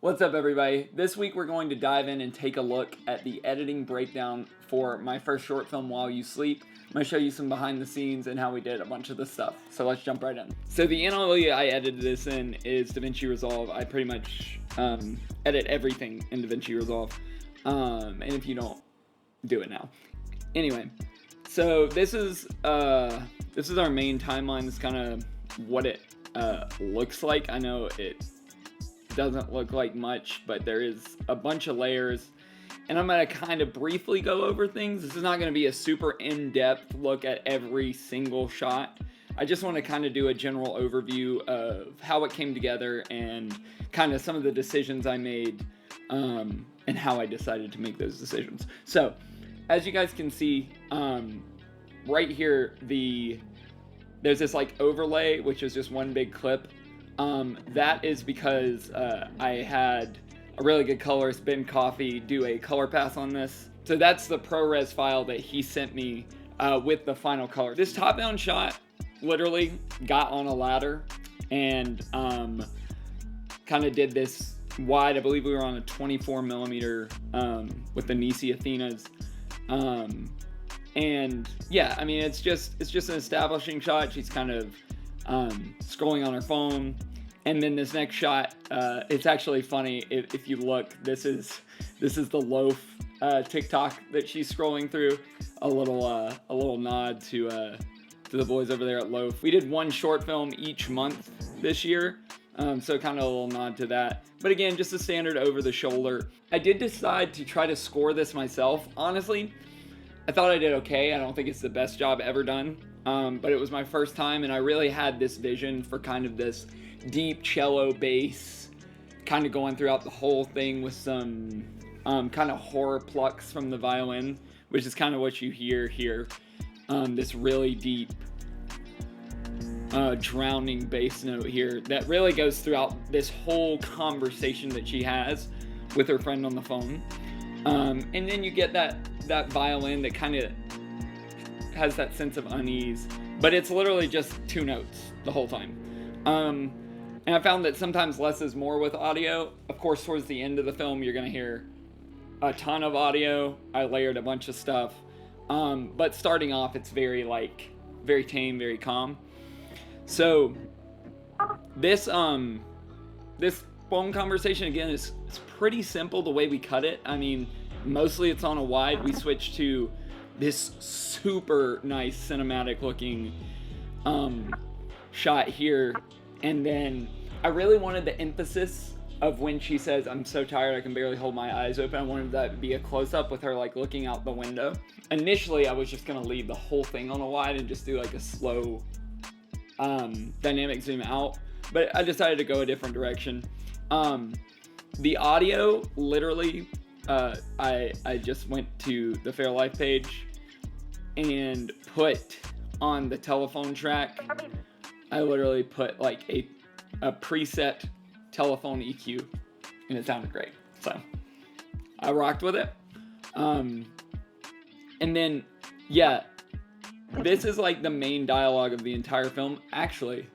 What's up, everybody? This week we're going to dive in and take a look at the editing breakdown for my first short film, While You Sleep. I'm going to show you some behind the scenes and how we did a bunch of this stuff. So let's jump right in. So the NLE I edited this in is DaVinci Resolve. I pretty much edit everything in DaVinci Resolve. And if you don't, do it now. Anyway, so this is our main timeline. This is kind of what it looks like. I know it doesn't look like much, but there is a bunch of layers, and I'm going to kind of briefly go over things. This is not going to be a super in-depth look at every single shot. I just want to kind of do a general overview of how it came together and kind of some of the decisions I made and how I decided to make those decisions. So as you guys can see, right here, there's this like overlay, which is just one big clip. That is because I had a really good colorist, Ben Coffey, do a color pass on this. So that's the ProRes file that he sent me with the final color. This top-down shot literally got on a ladder and kind of did this wide. I believe we were on a 24 millimeter with the Nisi Athenas. And yeah, I mean, it's just an establishing shot. She's kind of scrolling on her phone. And then this next shot, it's actually funny if you look. This is the loaf TikTok that she's scrolling through. A little nod to the boys over there at Loaf. We did one short film each month this year, so kind of a little nod to that. But again, just a standard over the shoulder. I did decide to try to score this myself. Honestly, I thought I did okay. I don't think it's the best job ever done, but it was my first time, and I really had this vision for kind of this deep cello bass kind of going throughout the whole thing with some kind of horror plucks from the violin, which is kind of what you hear here. This really deep drowning bass note here that really goes throughout this whole conversation that she has with her friend on the phone. And then you get that violin that kind of has that sense of unease, but it's literally just two notes the whole time. And I found that sometimes less is more with audio. Of course, towards the end of the film, you're gonna hear a ton of audio. I layered a bunch of stuff. But starting off, it's very tame, very calm. So this phone conversation, again, is pretty simple the way we cut it. I mean, mostly it's on a wide. We switched to this super nice cinematic looking shot here. And then I really wanted the emphasis of when she says, "I'm so tired, I can barely hold my eyes open." I wanted that to be a close-up with her like looking out the window. Initially, I was just gonna leave the whole thing on a wide and just do like a slow dynamic zoom out, but I decided to go a different direction. The audio, literally, I just went to the Fairlife page and put on the telephone track. I literally put like a preset telephone EQ, and it sounded great. So I rocked with it. And then, yeah, this is like the main dialogue of the entire film. Actually,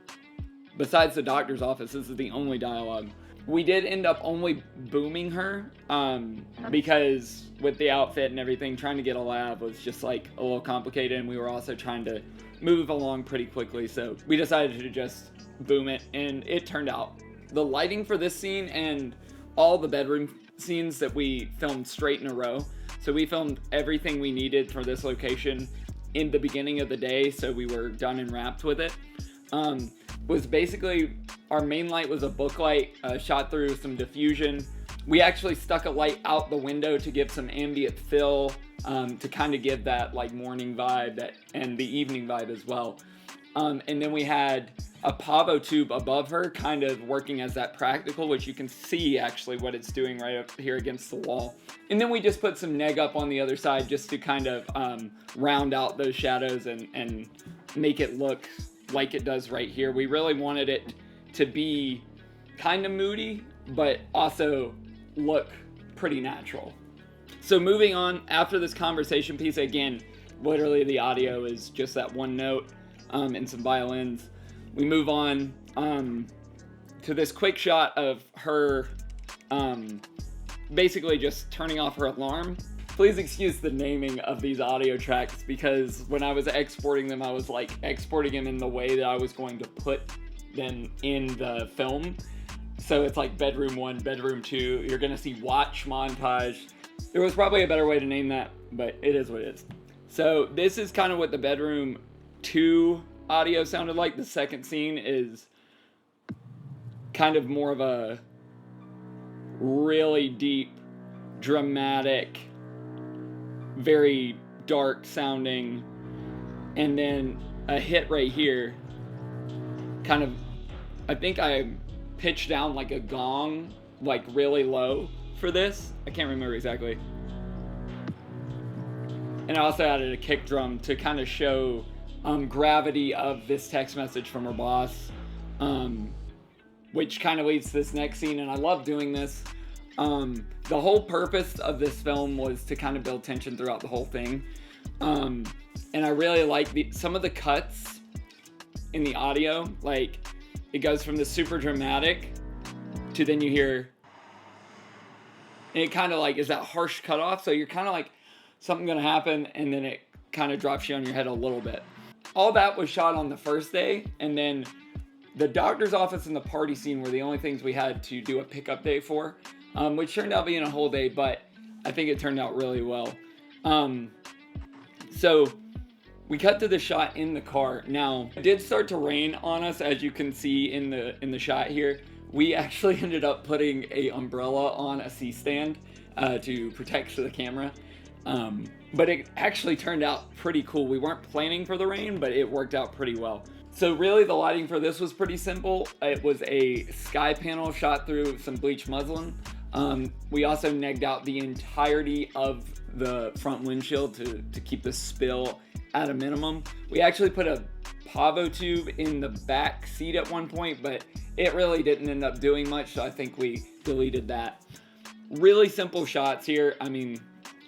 besides the doctor's office, this is the only dialogue. We did end up only booming her because with the outfit and everything, trying to get a lab was just like a little complicated, and we were also trying to move along pretty quickly, so we decided to just boom it, and it turned out. The lighting for this scene and all the bedroom scenes that we filmed straight in a row, so we filmed everything we needed for this location in the beginning of the day, so we were done and wrapped with it. Was basically, our main light was a book light shot through some diffusion. We actually stuck a light out the window to give some ambient fill, to kind of give that like morning vibe and the evening vibe as well. And then we had a pavo tube above her kind of working as that practical, which you can see actually what it's doing right up here against the wall. And then we just put some neg up on the other side just to kind of round out those shadows and make it look like it does right here. We really wanted it to be kind of moody, but also look pretty natural. So moving on, after this conversation piece, again, literally the audio is just that one note and some violins. We move on to this quick shot of her basically just turning off her alarm. Please excuse the naming of these audio tracks, because when I was exporting them, I was like exporting them in the way that I was going to put them in the film. So it's like bedroom 1, bedroom 2. You're gonna see watch montage. There was probably a better way to name that, but it is what it is. So this is kind of what the bedroom 2 audio sounded like. The second scene is kind of more of a really deep, dramatic, very dark sounding, and then a hit right here, kind of, I think I pitched down like a gong, like really low for this. I can't remember exactly. And I also added a kick drum to kind of show gravity of this text message from her boss, which kind of leads to this next scene, and I love doing this. The whole purpose of this film was to kind of build tension throughout the whole thing. And I really like some of the cuts in the audio. Like, it goes from the super dramatic to then you hear, and it kind of like is that harsh cutoff. So you're kind of like, something gonna happen, and then it kind of drops you on your head a little bit. All that was shot on the first day, and then the doctor's office and the party scene were the only things we had to do a pickup day for, which turned out being a whole day, but I think it turned out really well. So we cut to the shot in the car. Now, it did start to rain on us, as you can see in the shot here. We actually ended up putting a umbrella on a C-stand to protect the camera. But it actually turned out pretty cool. We weren't planning for the rain, but it worked out pretty well. So really the lighting for this was pretty simple. It was a sky panel shot through some bleached muslin. We also negged out the entirety of the front windshield to keep the spill at a minimum. We actually put a Pavo tube in the back seat at one point, but it really didn't end up doing much, so I think we deleted that. Really simple shots here. I mean,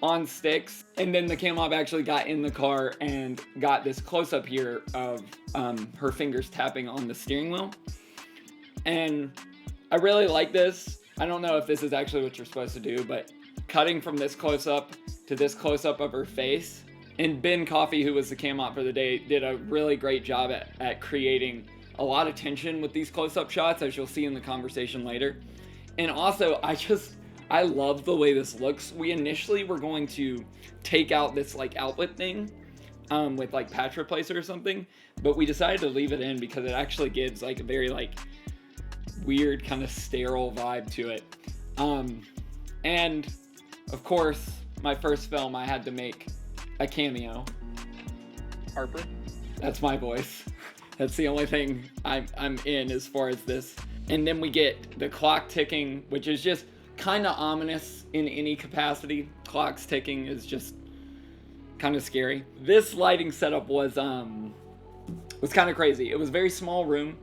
on sticks, and then the cam op actually got in the car and got this close-up here of her fingers tapping on the steering wheel, and I really like this. I don't know if this is actually what you're supposed to do, but cutting from this close-up to this close-up of her face, and Ben Coffey, who was the cam op for the day, did a really great job at creating a lot of tension with these close-up shots, as you'll see in the conversation later. And also, I love the way this looks. We initially were going to take out this like outlet thing with like patch replacer or something, but we decided to leave it in because it actually gives like a very like weird kind of sterile vibe to it. And of course, my first film, I had to make a cameo. Harper? That's my voice. That's the only thing I'm in as far as this. And then we get the clock ticking, which is just kind of ominous in any capacity. Clocks ticking is just kind of scary. This lighting setup was kind of crazy. It was a very small room.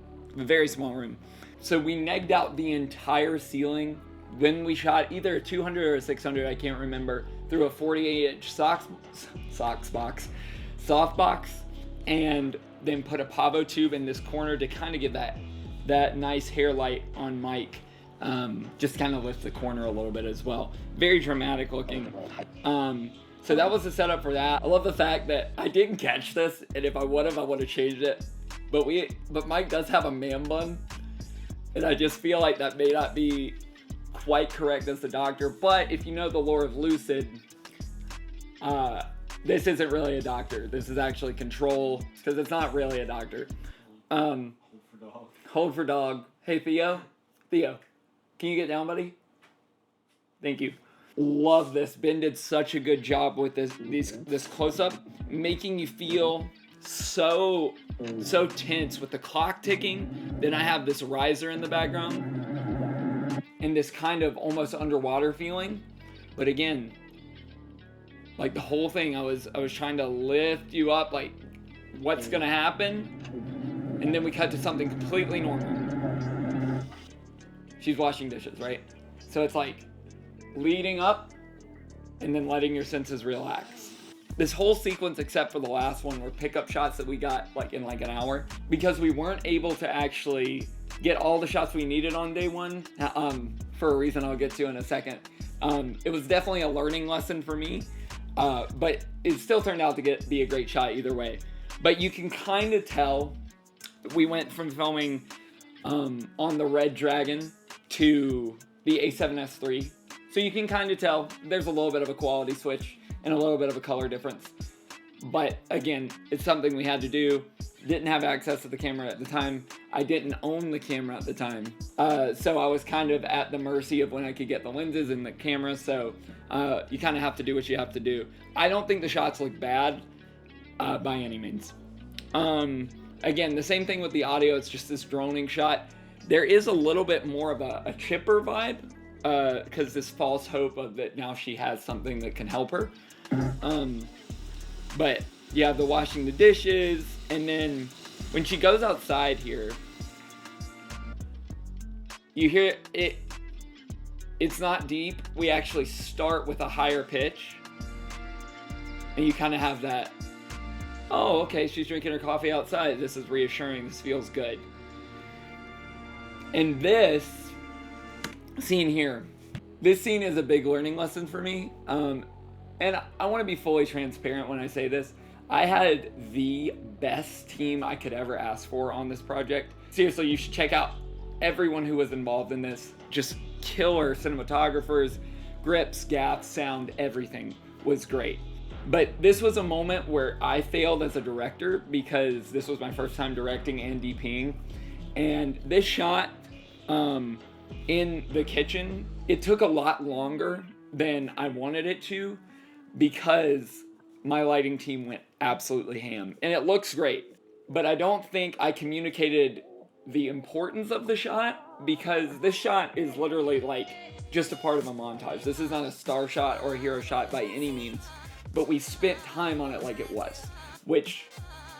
So we negged out the entire ceiling when we shot either a 200 or a 600, I can't remember, through a 48-inch softbox, and then put a Pavo tube in this corner to kind of give that nice hair light on Mike. Just kind of lift the corner a little bit as well. Very dramatic looking. So that was the setup for that. I love the fact that I didn't catch this, and if I would have changed it. But Mike does have a man bun, and I just feel like that may not be quite correct as the doctor. But if you know the lore of Lucid, this isn't really a doctor. This is actually Control, because it's not really a doctor. Hold for dog. Hey, Theo. Can you get down, buddy? Thank you. Love this. Ben did such a good job with this close-up, making you feel so tense with the clock ticking. Then I have this riser in the background and this kind of almost underwater feeling. But again, like the whole thing, I was trying to lift you up, like what's gonna happen, and then we cut to something completely normal. She's washing dishes, right? So it's like leading up and then letting your senses relax. This whole sequence, except for the last one, were pickup shots that we got like in like an hour, because we weren't able to actually get all the shots we needed on day one, for a reason I'll get to in a second. It was definitely a learning lesson for me, but it still turned out to be a great shot either way. But you can kind of tell we went from filming on the Red Dragon to the A7S III. So you can kind of tell there's a little bit of a quality switch and a little bit of a color difference. But again, it's something we had to do. Didn't have access to the camera at the time. I didn't own the camera at the time. So I was kind of at the mercy of when I could get the lenses and the camera. So you kind of have to do what you have to do. I don't think the shots look bad by any means. Again, the same thing with the audio. It's just this droning shot. There is a little bit more of a chipper vibe because this false hope of that now she has something that can help her. But you have the washing the dishes, and then when she goes outside here, you hear it. It's not deep. We actually start with a higher pitch, and you kind of have that, oh, okay, she's drinking her coffee outside. This is reassuring. This feels good. And this scene here, this scene is a big learning lesson for me. And I want to be fully transparent when I say this. I had the best team I could ever ask for on this project. Seriously, you should check out everyone who was involved in this. Just killer cinematographers, grips, gaps, sound, everything was great. But this was a moment where I failed as a director because this was my first time directing and DPing. And this shot in the kitchen, it took a lot longer than I wanted it to because my lighting team went absolutely ham. And it looks great, but I don't think I communicated the importance of the shot because this shot is literally like just a part of a montage. This is not a star shot or a hero shot by any means, but we spent time on it like it was, which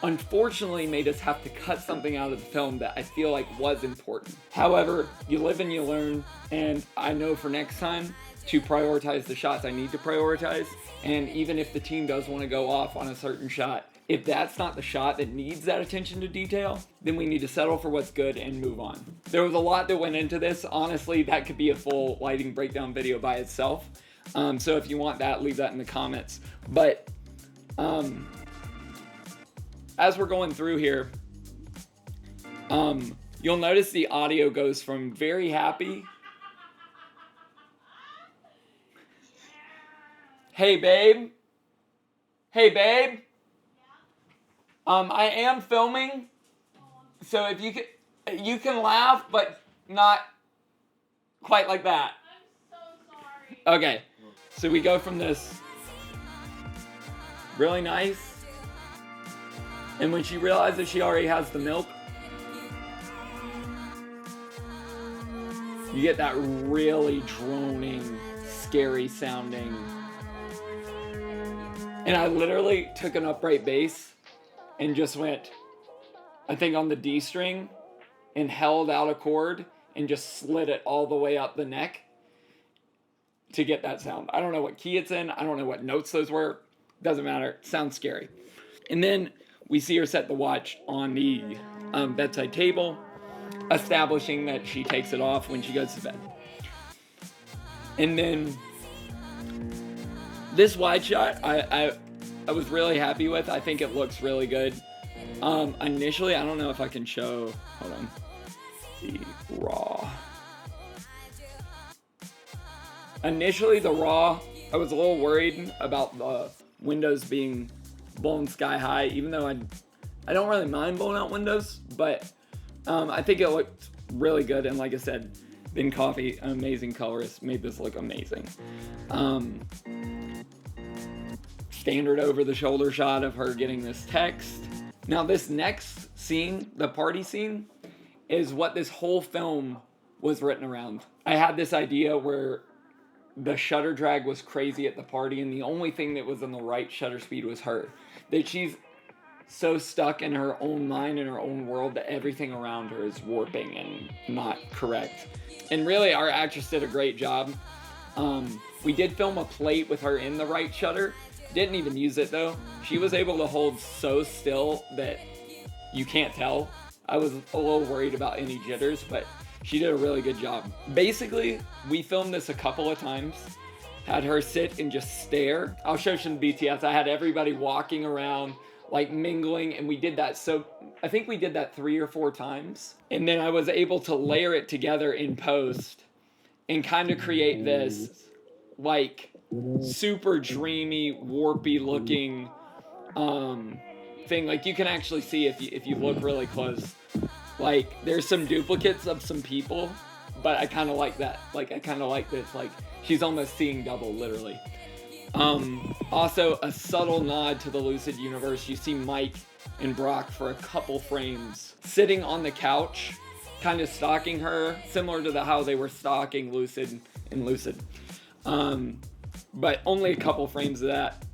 unfortunately made us have to cut something out of the film that I feel like was important. However, you live and you learn, and I know for next time to prioritize the shots I need to prioritize. And even if the team does want to go off on a certain shot, if that's not the shot that needs that attention to detail, then we need to settle for what's good and move on. There was a lot that went into this. Honestly, that could be a full lighting breakdown video by itself. So if you want that, leave that in the comments. But as we're going through here, you'll notice the audio goes from very happy. Hey babe. Hey babe. I am filming, so if you can laugh, but not quite like that. I'm so sorry. Okay, so we go from this really nice, and when she realizes she already has the milk, you get that really droning, scary sounding. And I literally took an upright bass and just went, I think on the D string, and held out a chord and just slid it all the way up the neck to get that sound. I don't know what key it's in. I don't know what notes those were. Doesn't matter. It sounds scary. And then we see her set the watch on the bedside table, establishing that she takes it off when she goes to bed. And then this wide shot, I was really happy with. I think it looks really good. Initially, I don't know if I can show, hold on, the raw. Initially, the raw, I was a little worried about the windows being blown sky high, even though I don't really mind blowing out windows, but I think it looked really good. And like I said, Ben Coffey, an amazing colorist, made this look amazing. Standard over the shoulder shot of her getting this text. Now this next scene, the party scene, is what this whole film was written around. I had this idea where the shutter drag was crazy at the party, and the only thing that was in the right shutter speed was her. That she's so stuck in her own mind and her own world that everything around her is warping and not correct. And really, our actress did a great job. We did film a plate with her in the right shutter. Didn't even use it though. She was able to hold so still that you can't tell. I was a little worried about any jitters, but she did a really good job. Basically, we filmed this a couple of times, had her sit and just stare. I'll show some BTS. I had everybody walking around, like mingling, and we did that. So I think we did that 3 or 4 times. And then I was able to layer it together in post and kind of create this like super dreamy, warpy looking thing. Like you can actually see if you look really close, like there's some duplicates of some people, but I kind of like that. Like I kind of like this, like she's almost seeing double, literally. Also a subtle nod to the Lucid universe. You see Mike and Brock for a couple frames sitting on the couch, kind of stalking her, similar to how they were stalking Lucid in Lucid. But only a couple frames of that.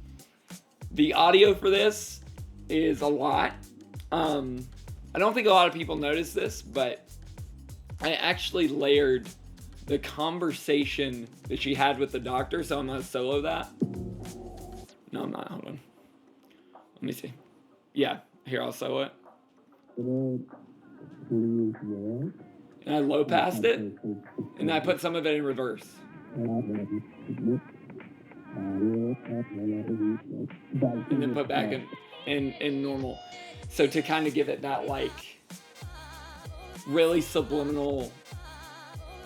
The audio for this is a lot. I don't think a lot of people notice this, but I actually layered the conversation that she had with the doctor, so I'm gonna solo that. No, I'm not. Hold on. Let me see. Yeah, here, I'll solo it. And I low passed it, and I put some of it in reverse. And then put back in normal. So to kind of give it that like really subliminal,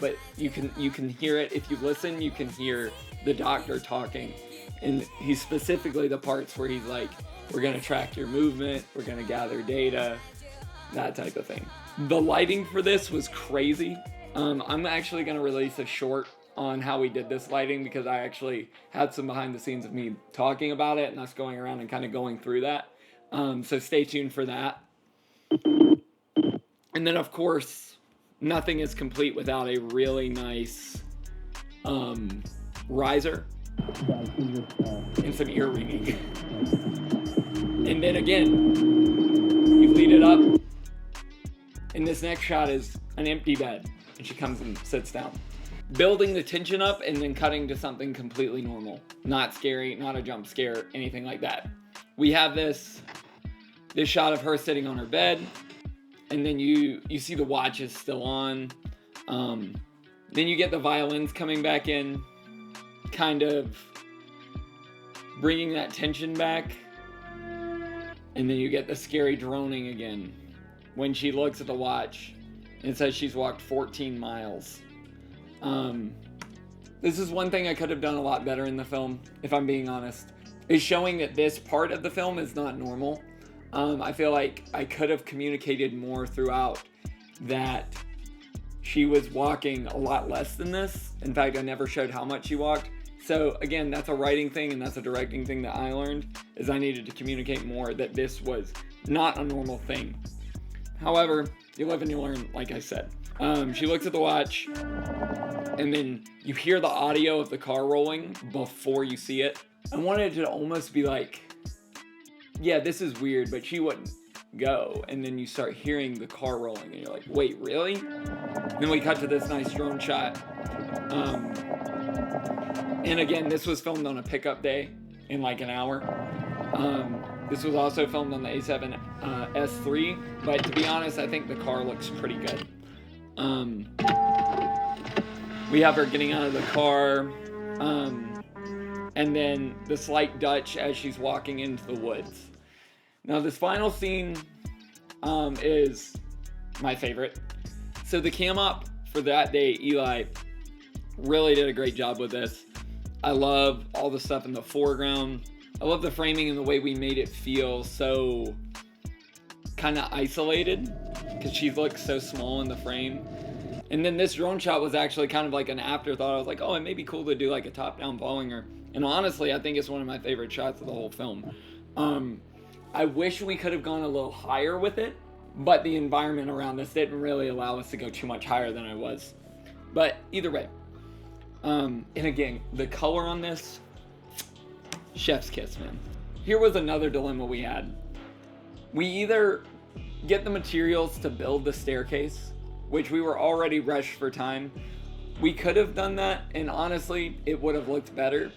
but you can hear it if you listen. You can hear the doctor talking, and he's specifically the parts where he's like, "We're gonna track your movement. We're gonna gather data," that type of thing. The lighting for this was crazy. I'm actually gonna release a short on how we did this lighting because I actually had some behind the scenes of me talking about it and us going around and kind of going through that. So stay tuned for that. And then of course, nothing is complete without a really nice riser and some ear ringing. And then again, you lead it up, and this next shot is an empty bed, and she comes and sits down. Building the tension up and then cutting to something completely normal. Not scary, not a jump scare, anything like that. We have this shot of her sitting on her bed, and then you see the watch is still on. Then you get the violins coming back in, kind of bringing that tension back. And then you get the scary droning again when she looks at the watch and says she's walked 14 miles. This is one thing I could have done a lot better in the film, if I'm being honest, is showing that this part of the film is not normal. I feel like I could have communicated more throughout that she was walking a lot less than this. In fact, I never showed how much she walked. So again, that's a writing thing and that's a directing thing that I learned, is I needed to communicate more that this was not a normal thing. However, you live and you learn, like I said. She looks at the watch, and then you hear the audio of the car rolling before you see it. I wanted it to almost be like, yeah, this is weird, but she wouldn't go. And then you start hearing the car rolling, and you're like, wait, really? And then we cut to this nice drone shot. And again, this was filmed on a pickup day in like an hour. This was also filmed on the A7S III, but to be honest, I think the car looks pretty good. We have her getting out of the car, and then the slight Dutch as she's walking into the woods. Now this final scene is my favorite. So the cam op for that day, Eli really did a great job with this. I love all the stuff in the foreground. I love the framing and the way we made it feel so kind of isolated, because she looks so small in the frame. And then this drone shot was actually kind of like an afterthought. I was like, oh, it may be cool to do like a top-down following her. And honestly, I think it's one of my favorite shots of the whole film. I wish we could have gone a little higher with it, but the environment around us didn't really allow us to go too much higher than I was. But either way. And again, the color on this, chef's kiss, man. Here was another dilemma we had. We either get the materials to build the staircase, which we were already rushed for time. We could have done that, and honestly, it would have looked better.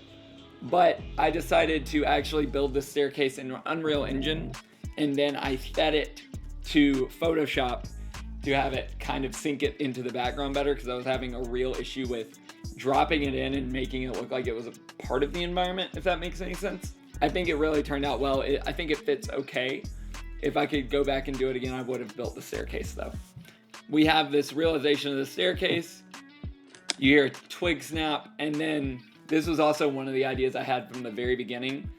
But I decided to actually build the staircase in Unreal Engine, and then I fed it to Photoshop to have it kind of sync it into the background better, because I was having a real issue with dropping it in and making it look like it was a part of the environment, if that makes any sense. I think it really turned out well. I think it fits okay. If I could go back and do it again, I would have built the staircase though. We have this realization of the staircase. You hear a twig snap, and then this was also one of the ideas I had from the very beginning.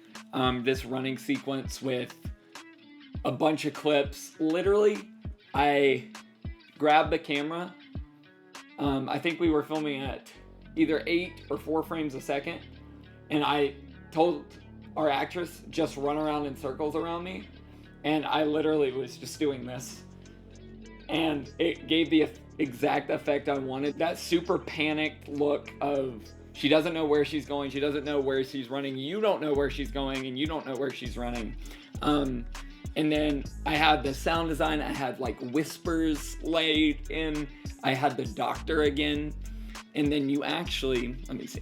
This running sequence with a bunch of clips. Literally, I grabbed the camera. I think we were filming at either 8 or 4 frames a second, and I told our actress just run around in circles around me, and I literally was just doing this, and it gave the exact effect I wanted. That super panicked look of she doesn't know where she's going, she doesn't know where she's running, you don't know where she's going, and you don't know where she's running. And then I had the sound design, I had like whispers laid in, I had the doctor again, and then you actually, let me see.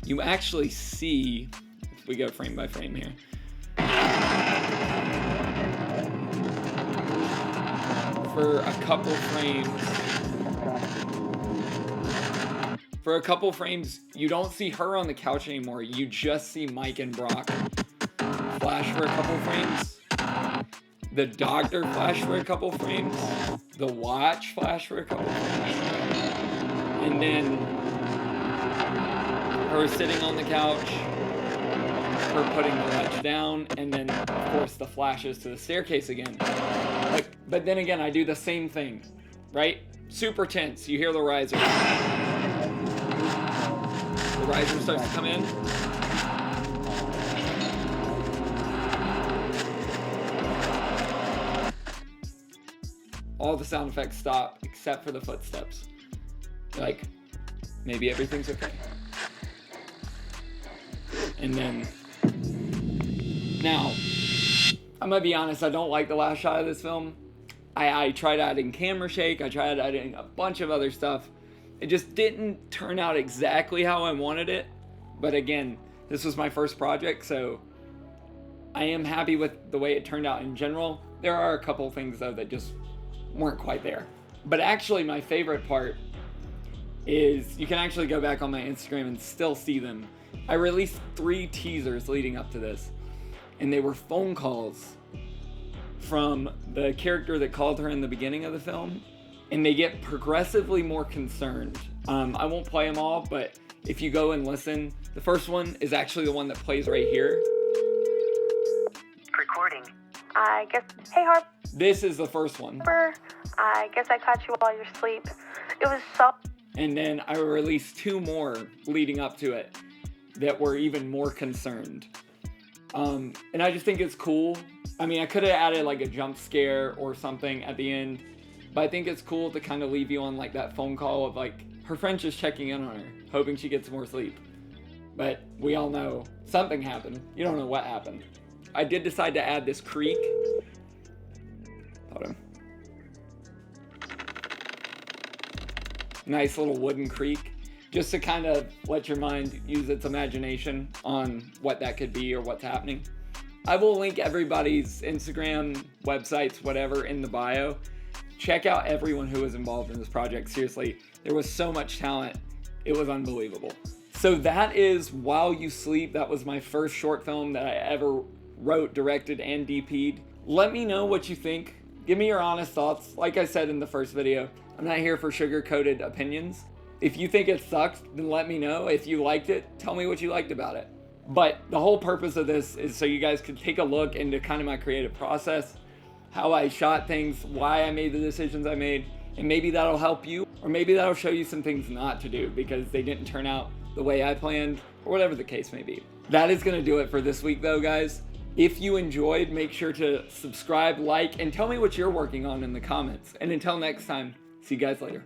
You actually see, if we go frame by frame here. For a couple frames, you don't see her on the couch anymore. You just see Mike and Brock flash for a couple frames. The doctor flash for a couple frames. The watch flash for a couple frames. And then her sitting on the couch, her putting the ledge down, and then of course the flashes to the staircase again. But then again, I do the same thing, right? Super tense. You hear the riser. The riser starts to come in. All the sound effects stop except for the footsteps. Like, maybe everything's okay. And then, now, I'm gonna be honest, I don't like the last shot of this film. I tried adding camera shake, I tried adding a bunch of other stuff. It just didn't turn out exactly how I wanted it. But again, this was my first project, so I am happy with the way it turned out in general. There are a couple things though that just weren't quite there. But actually my favorite part is, you can actually go back on my Instagram and still see them. I released 3 teasers leading up to this, and they were phone calls from the character that called her in the beginning of the film, and they get progressively more concerned. I won't play them all, but if you go and listen, the first one is actually the one that plays right here. Recording. I guess, hey Harper. This is the first one. I guess I caught you while you're asleep. It was so... And then I released 2 more leading up to it that were even more concerned. And I just think it's cool. I mean, I could have added like a jump scare or something at the end, but I think it's cool to kind of leave you on like that phone call of like, her friend's just checking in on her, hoping she gets more sleep. But we all know something happened. You don't know what happened. I did decide to add this creak. Hold on. Nice little wooden creak, just to kind of let your mind use its imagination on what that could be or what's happening. I will link everybody's Instagram, websites, whatever in the bio. Check out everyone who was involved in this project. Seriously, there was so much talent. It was unbelievable. So that is While You Sleep. That was my first short film that I ever wrote, directed, and DP'd. Let me know what you think. Give me your honest thoughts. Like I said in the first video, I'm not here for sugar-coated opinions. If you think it sucks, then let me know. If you liked it, tell me what you liked about it. But the whole purpose of this is so you guys can take a look into kind of my creative process, how I shot things, why I made the decisions I made, and maybe that'll help you, or maybe that'll show you some things not to do because they didn't turn out the way I planned, or whatever the case may be. That is gonna do it for this week though, guys. If you enjoyed, make sure to subscribe, like, and tell me what you're working on in the comments. And until next time, see you guys later.